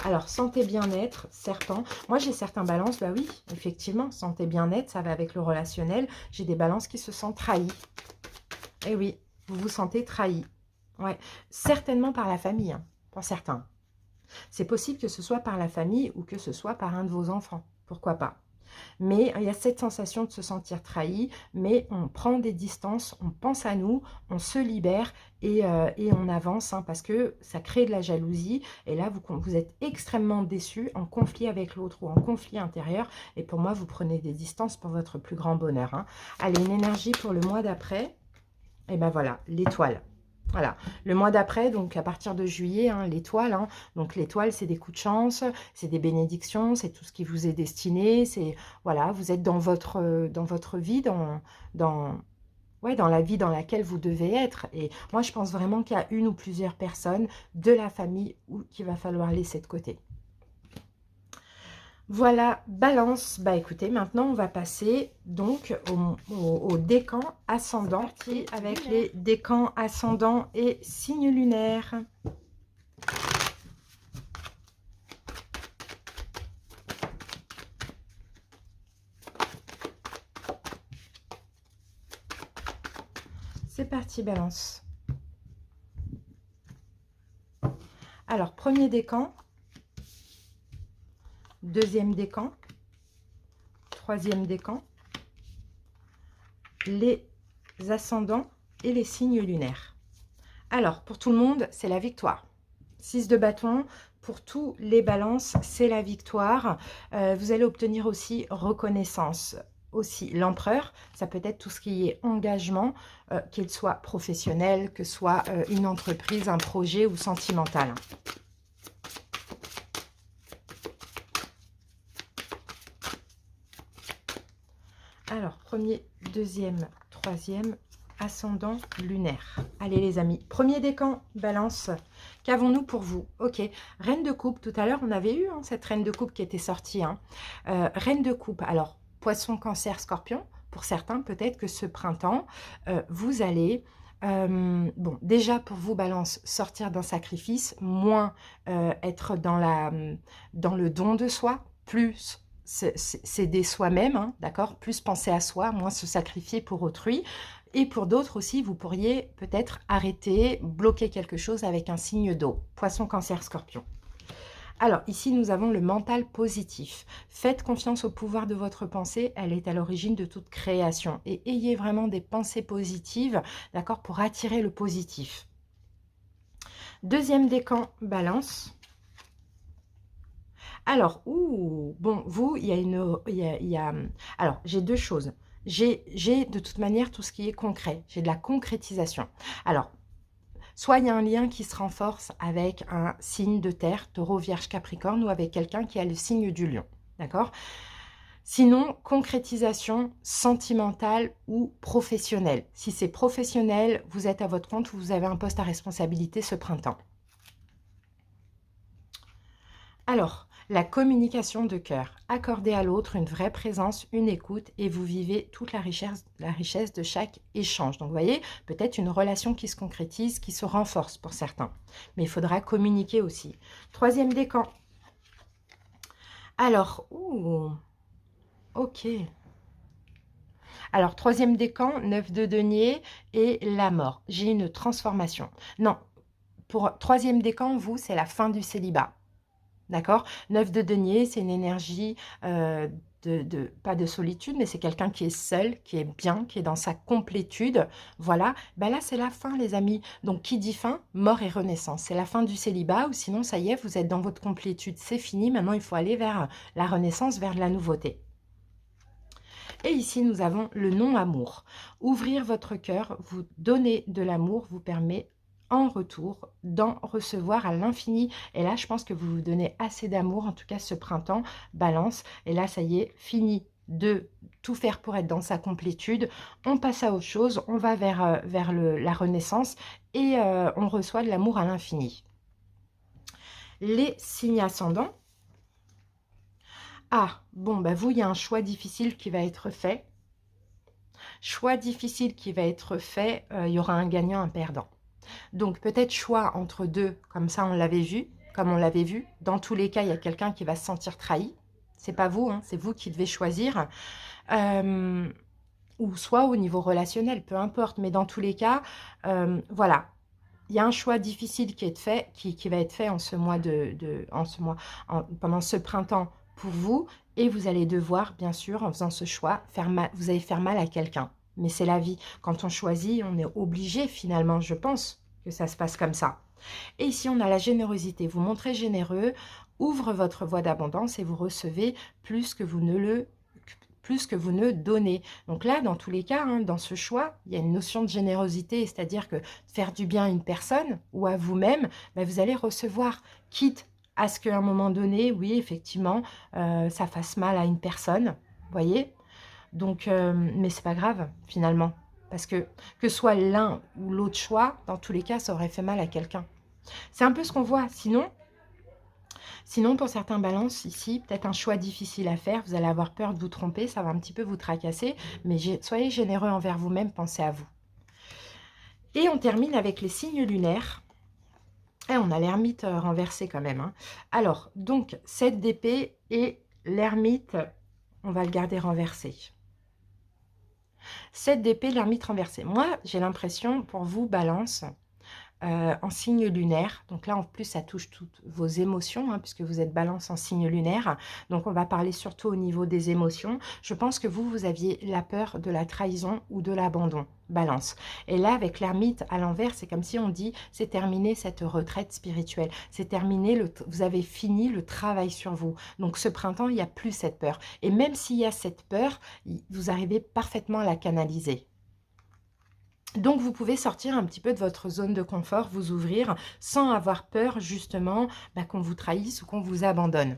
Alors, santé, bien-être, serpent. Moi, j'ai certains balances, bah oui, effectivement, santé, bien-être, ça va avec le relationnel. J'ai des balances qui se sentent trahies. Eh oui, vous vous sentez trahi. Ouais, certainement par la famille, hein, pour certains. C'est possible que ce soit par la famille ou que ce soit par un de vos enfants. Pourquoi pas? Mais il y a cette sensation de se sentir trahi, mais on prend des distances, on pense à nous, on se libère et on avance, hein, parce que ça crée de la jalousie. Et là, vous êtes extrêmement déçu, en conflit avec l'autre ou en conflit intérieur. Et pour moi, vous prenez des distances pour votre plus grand bonheur, hein. Allez, une énergie pour le mois d'après. Et ben voilà, l'étoile. Voilà, le mois d'après, donc à partir de juillet, hein, l'étoile. Hein, donc l'étoile, c'est des coups de chance, c'est des bénédictions, c'est tout ce qui vous est destiné. C'est voilà, vous êtes dans votre vie, ouais, dans la vie dans laquelle vous devez être. Et moi, je pense vraiment qu'il y a une ou plusieurs personnes de la famille qu'il va falloir laisser de côté. Voilà, balance. Bah écoutez, maintenant on va passer donc au décan ascendant. Parti avec les décans ascendants et signes lunaires. C'est parti, balance. Alors, premier décan, deuxième décan, troisième décan, les ascendants et les signes lunaires. Alors, pour tout le monde, c'est la victoire. 6 de bâton, pour tous les balances, c'est la victoire. Vous allez obtenir aussi reconnaissance. Aussi l'empereur, ça peut être tout ce qui est engagement, qu'il soit professionnel, que ce soit une entreprise, un projet ou sentimental. Alors, premier, deuxième, troisième, ascendant lunaire. Allez les amis, premier décan, balance. Qu'avons-nous pour vous? Ok, reine de coupe, tout à l'heure on avait eu, hein, cette reine de coupe qui était sortie. Hein. Reine de coupe, alors poisson, cancer, scorpion. Pour certains, peut-être que ce printemps, vous allez... bon, déjà pour vous, balance, sortir d'un sacrifice, moins être dans le don de soi, plus s'aider soi-même, hein, d'accord? Plus penser à soi, moins se sacrifier pour autrui. Et pour d'autres aussi, vous pourriez peut-être arrêter, bloquer quelque chose avec un signe d'eau. Poisson, cancer, scorpion. Alors, ici, nous avons le mental positif. Faites confiance au pouvoir de votre pensée. Elle est à l'origine de toute création. Et ayez vraiment des pensées positives, d'accord, pour attirer le positif. Deuxième décan, balance. Alors, bon, vous, alors, j'ai deux choses. J'ai de toute manière tout ce qui est concret. J'ai de la concrétisation. Alors, soit il y a un lien qui se renforce avec un signe de terre, taureau, vierge, capricorne, ou avec quelqu'un qui a le signe du lion. D'accord? Sinon, concrétisation sentimentale ou professionnelle. Si c'est professionnel, vous êtes à votre compte ou vous avez un poste à responsabilité ce printemps. Alors, la communication de cœur. Accordez à l'autre une vraie présence, une écoute et vous vivez toute la richesse de chaque échange. Donc, vous voyez, peut-être une relation qui se concrétise, qui se renforce pour certains. Mais il faudra communiquer aussi. Troisième décan. Alors, ok. Alors, troisième décan, 9 de denier et la mort. J'ai une transformation. Non, pour troisième décan, vous, c'est la fin du célibat. D'accord? 9 de denier, c'est une énergie pas de solitude, mais c'est quelqu'un qui est seul, qui est bien, qui est dans sa complétude. Voilà. Ben là, c'est la fin, les amis. Donc, qui dit fin? Mort et renaissance. C'est la fin du célibat, ou sinon, ça y est, vous êtes dans votre complétude. C'est fini. Maintenant, il faut aller vers la renaissance, vers la nouveauté. Et ici, nous avons le non-amour. Ouvrir votre cœur, vous donner de l'amour, vous permet en retour d'en recevoir à l'infini. Et là, je pense que vous vous donnez assez d'amour, en tout cas ce printemps, balance. Et là, ça y est, fini de tout faire pour être dans sa complétude. On passe à autre chose, on va vers la renaissance et on reçoit de l'amour à l'infini. Les signes ascendants. Ah, bon, bah vous, il y a un choix difficile qui va être fait. Choix difficile qui va être fait, il y aura un gagnant, un perdant. Donc, peut-être choix entre deux, comme ça, on l'avait vu, comme on l'avait vu. Dans tous les cas, il y a quelqu'un qui va se sentir trahi. C'est pas vous, hein, c'est vous qui devez choisir. Ou soit au niveau relationnel, peu importe. Mais dans tous les cas, voilà. Il y a un choix difficile qui va être fait en ce mois pendant ce printemps pour vous. Et vous allez devoir, bien sûr, en faisant ce choix, vous allez faire mal à quelqu'un. Mais c'est la vie. Quand on choisit, on est obligé finalement, je pense, que ça se passe comme ça. Et ici, on a la générosité. Vous montrez généreux, ouvre votre voie d'abondance et vous recevez plus que vous ne donnez. Donc là, dans tous les cas, hein, dans ce choix, il y a une notion de générosité, c'est-à-dire que faire du bien à une personne ou à vous-même, ben, vous allez recevoir, quitte à ce qu'à un moment donné, oui, effectivement, ça fasse mal à une personne, vous voyez. Donc, mais c'est pas grave, finalement. Parce que ce soit l'un ou l'autre choix, dans tous les cas, ça aurait fait mal à quelqu'un. C'est un peu ce qu'on voit. Sinon, pour certains balances, ici, peut-être un choix difficile à faire. Vous allez avoir peur de vous tromper, ça va un petit peu vous tracasser. Mais soyez généreux envers vous-même, pensez à vous. Et on termine avec les signes lunaires. Et on a l'ermite renversé quand même. Hein. Alors, donc, 7 d'épée et l'ermite, on va le garder renversé. 7 d'épée, l'ermite renversé. Moi, j'ai l'impression, pour vous, balance, en signe lunaire. Donc là, en plus, ça touche toutes vos émotions, hein, puisque vous êtes balance en signe lunaire. Donc, on va parler surtout au niveau des émotions. Je pense que vous aviez la peur de la trahison ou de l'abandon. Balance. Et là, avec l'ermite à l'envers, c'est comme si on dit, c'est terminé cette retraite spirituelle. C'est terminé, vous avez fini le travail sur vous. Donc, ce printemps, il n'y a plus cette peur. Et même s'il y a cette peur, vous arrivez parfaitement à la canaliser. Donc, vous pouvez sortir un petit peu de votre zone de confort, vous ouvrir sans avoir peur justement qu'on vous trahisse ou qu'on vous abandonne.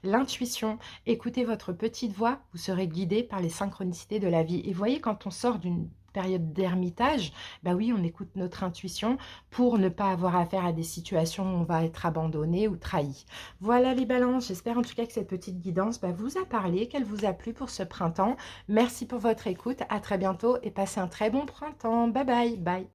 L'intuition, écoutez votre petite voix, vous serez guidé par les synchronicités de la vie. Et voyez, quand on sort d'une période d'ermitage, oui, on écoute notre intuition pour ne pas avoir affaire à des situations où on va être abandonné ou trahi. Voilà les balances, j'espère en tout cas que cette petite guidance vous a parlé, qu'elle vous a plu pour ce printemps. Merci pour votre écoute, à très bientôt et passez un très bon printemps. Bye bye, bye.